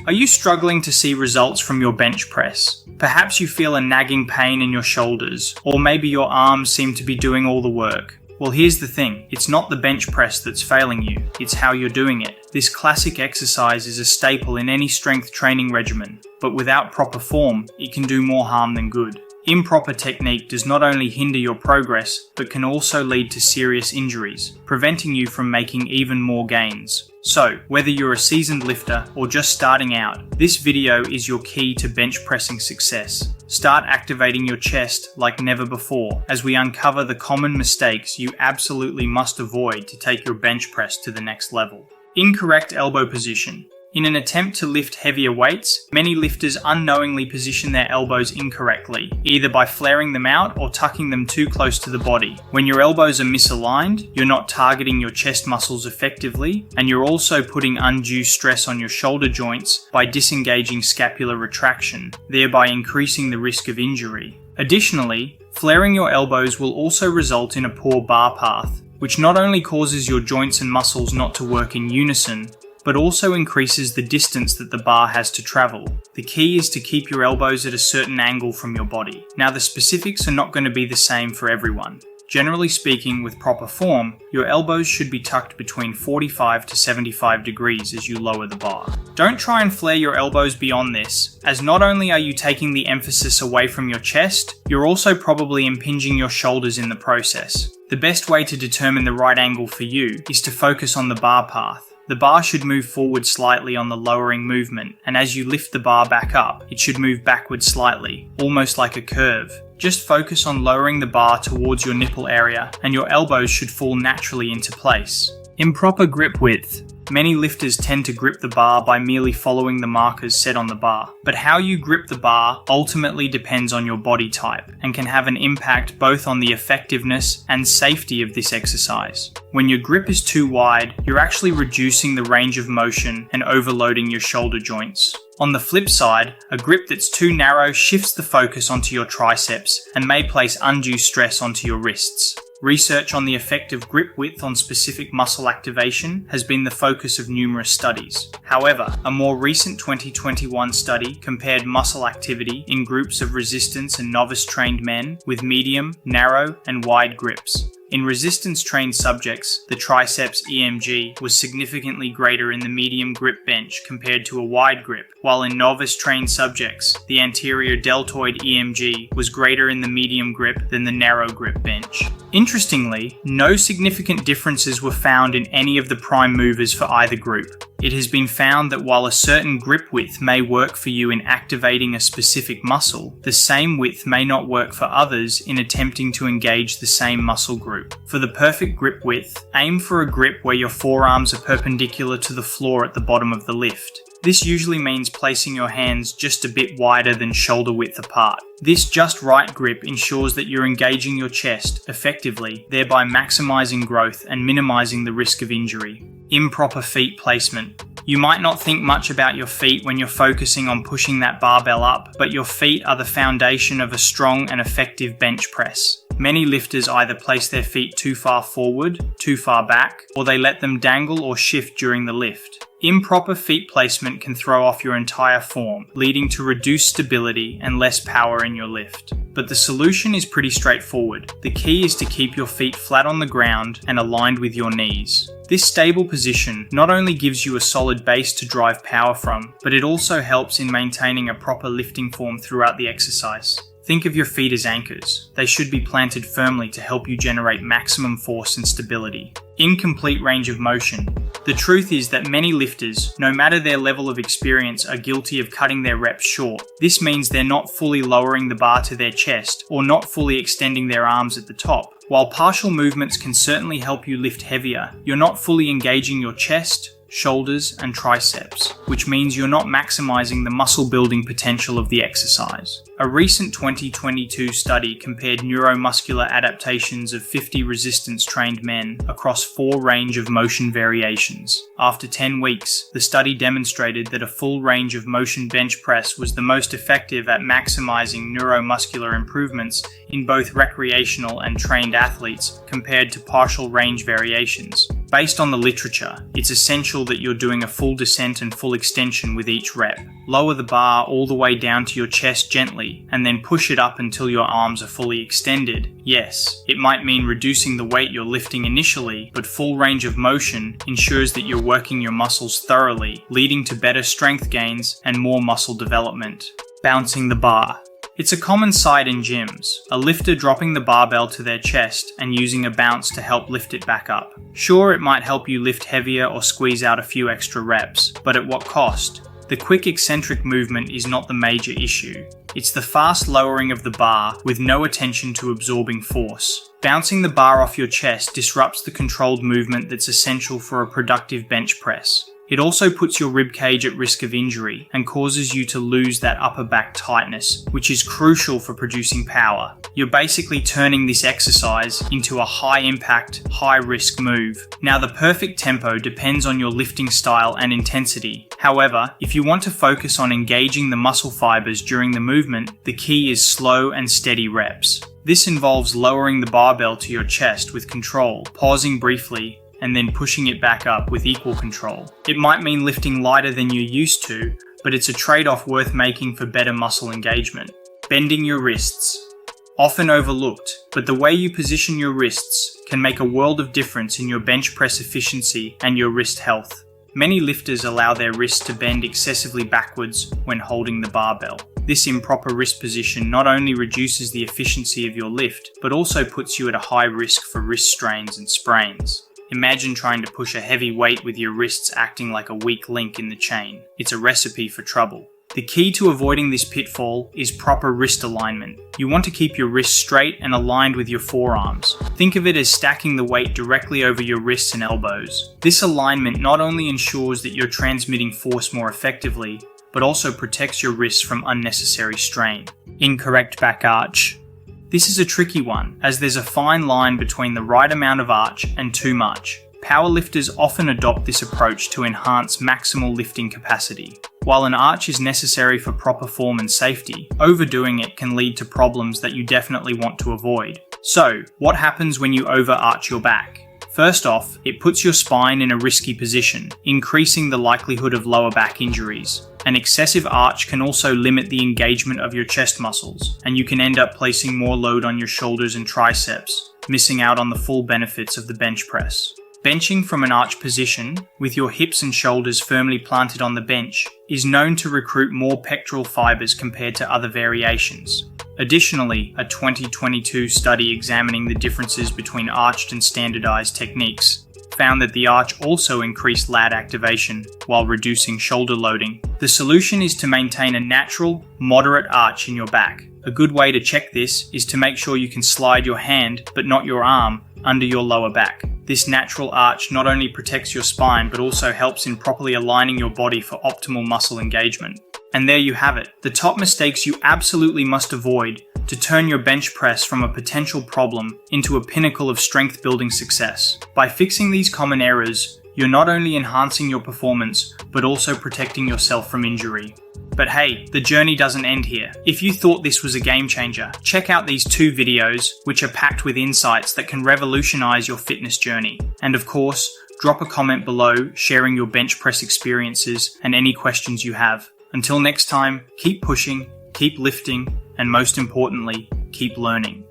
Are you struggling to see results from your bench press? Perhaps you feel a nagging pain in your shoulders, or maybe your arms seem to be doing all the work. Well, here's the thing, it's not the bench press that's failing you, it's how you're doing it. This classic exercise is a staple in any strength training regimen, but without proper form, it can do more harm than good. Improper technique does not only hinder your progress, but can also lead to serious injuries, preventing you from making even more gains. So, whether you're a seasoned lifter or just starting out, this video is your key to bench pressing success. Start activating your chest like never before as we uncover the common mistakes you absolutely must avoid to take your bench press to the next level. Incorrect elbow position. In an attempt to lift heavier weights, many lifters unknowingly position their elbows incorrectly, either by flaring them out or tucking them too close to the body. When your elbows are misaligned, you're not targeting your chest muscles effectively, and you're also putting undue stress on your shoulder joints by disengaging scapular retraction, thereby increasing the risk of injury. Additionally, flaring your elbows will also result in a poor bar path, which not only causes your joints and muscles not to work in unison, but also increases the distance that the bar has to travel. The key is to keep your elbows at a certain angle from your body. Now, the specifics are not going to be the same for everyone. Generally speaking, with proper form, your elbows should be tucked between 45 to 75 degrees as you lower the bar. Don't try and flare your elbows beyond this, as not only are you taking the emphasis away from your chest, you're also probably impinging your shoulders in the process. The best way to determine the right angle for you is to focus on the bar path. The bar should move forward slightly on the lowering movement, and as you lift the bar back up, it should move backward slightly, almost like a curve. Just focus on lowering the bar towards your nipple area, and your elbows should fall naturally into place. Improper grip width. Many lifters tend to grip the bar by merely following the markers set on the bar, but how you grip the bar ultimately depends on your body type and can have an impact both on the effectiveness and safety of this exercise. When your grip is too wide, you're actually reducing the range of motion and overloading your shoulder joints. On the flip side, a grip that's too narrow shifts the focus onto your triceps and may place undue stress onto your wrists. Research on the effect of grip width on specific muscle activation has been the focus of numerous studies. However, a more recent 2021 study compared muscle activity in groups of resistance and novice-trained men with medium, narrow, and wide grips. In resistance-trained subjects, the triceps EMG was significantly greater in the medium grip bench compared to a wide grip, while in novice-trained subjects, the anterior deltoid EMG was greater in the medium grip than the narrow grip bench. Interestingly, no significant differences were found in any of the prime movers for either group. It has been found that while a certain grip width may work for you in activating a specific muscle, the same width may not work for others in attempting to engage the same muscle group. For the perfect grip width, aim for a grip where your forearms are perpendicular to the floor at the bottom of the lift. This usually means placing your hands just a bit wider than shoulder width apart. This just right grip ensures that you're engaging your chest effectively, thereby maximizing growth and minimizing the risk of injury. Improper feet placement. You might not think much about your feet when you're focusing on pushing that barbell up, but your feet are the foundation of a strong and effective bench press. Many lifters either place their feet too far forward, too far back, or they let them dangle or shift during the lift. Improper feet placement can throw off your entire form, leading to reduced stability and less power in your lift. But the solution is pretty straightforward. The key is to keep your feet flat on the ground and aligned with your knees. This stable position not only gives you a solid base to drive power from, but it also helps in maintaining a proper lifting form throughout the exercise. Think of your feet as anchors. They should be planted firmly to help you generate maximum force and stability. Incomplete range of motion. The truth is that many lifters, no matter their level of experience, are guilty of cutting their reps short. This means they're not fully lowering the bar to their chest or not fully extending their arms at the top. While partial movements can certainly help you lift heavier, you're not fully engaging your chest, shoulders, and triceps, which means you're not maximizing the muscle building potential of the exercise. A recent 2022 study compared neuromuscular adaptations of 50 resistance-trained men across 4 range of motion variations. After 10 weeks, the study demonstrated that a full range of motion bench press was the most effective at maximizing neuromuscular improvements in both recreational and trained athletes compared to partial range variations. Based on the literature, it's essential that you're doing a full descent and full extension with each rep. Lower the bar all the way down to your chest gently, and then push it up until your arms are fully extended. Yes, it might mean reducing the weight you're lifting initially, but full range of motion ensures that you're working your muscles thoroughly, leading to better strength gains and more muscle development. Bouncing the bar. It's a common sight in gyms, a lifter dropping the barbell to their chest and using a bounce to help lift it back up. Sure, it might help you lift heavier or squeeze out a few extra reps, but at what cost? The quick eccentric movement is not the major issue. It's the fast lowering of the bar with no attention to absorbing force. Bouncing the bar off your chest disrupts the controlled movement that's essential for a productive bench press. It also puts your rib cage at risk of injury and causes you to lose that upper back tightness, which is crucial for producing power. You're basically turning this exercise into a high-impact, high-risk move. Now, the perfect tempo depends on your lifting style and intensity. However, if you want to focus on engaging the muscle fibers during the movement, the key is slow and steady reps. This involves lowering the barbell to your chest with control, pausing briefly, and then pushing it back up with equal control. It might mean lifting lighter than you're used to, but it's a trade-off worth making for better muscle engagement. Bending your wrists. Often overlooked, but the way you position your wrists can make a world of difference in your bench press efficiency and your wrist health. Many lifters allow their wrists to bend excessively backwards when holding the barbell. This improper wrist position not only reduces the efficiency of your lift, but also puts you at a high risk for wrist strains and sprains. Imagine trying to push a heavy weight with your wrists acting like a weak link in the chain. It's a recipe for trouble. The key to avoiding this pitfall is proper wrist alignment. You want to keep your wrists straight and aligned with your forearms. Think of it as stacking the weight directly over your wrists and elbows. This alignment not only ensures that you're transmitting force more effectively, but also protects your wrists from unnecessary strain. Incorrect back arch. This is a tricky one, as there's a fine line between the right amount of arch and too much. Powerlifters often adopt this approach to enhance maximal lifting capacity. While an arch is necessary for proper form and safety, overdoing it can lead to problems that you definitely want to avoid. So, what happens when you overarch your back? First off, it puts your spine in a risky position, increasing the likelihood of lower back injuries. An excessive arch can also limit the engagement of your chest muscles, and you can end up placing more load on your shoulders and triceps, missing out on the full benefits of the bench press. Benching from an arch position, with your hips and shoulders firmly planted on the bench, is known to recruit more pectoral fibers compared to other variations. Additionally, a 2022 study examining the differences between arched and standardized techniques found that the arch also increased lat activation while reducing shoulder loading. The solution is to maintain a natural, moderate arch in your back. A good way to check this is to make sure you can slide your hand, but not your arm, under your lower back. This natural arch not only protects your spine, but also helps in properly aligning your body for optimal muscle engagement. And there you have it, the top mistakes you absolutely must avoid to turn your bench press from a potential problem into a pinnacle of strength building success. By fixing these common errors, you're not only enhancing your performance, but also protecting yourself from injury. But hey, the journey doesn't end here. If you thought this was a game changer, check out these 2 videos, which are packed with insights that can revolutionize your fitness journey. And of course, drop a comment below sharing your bench press experiences and any questions you have. Until next time, keep pushing, keep lifting, and most importantly, keep learning.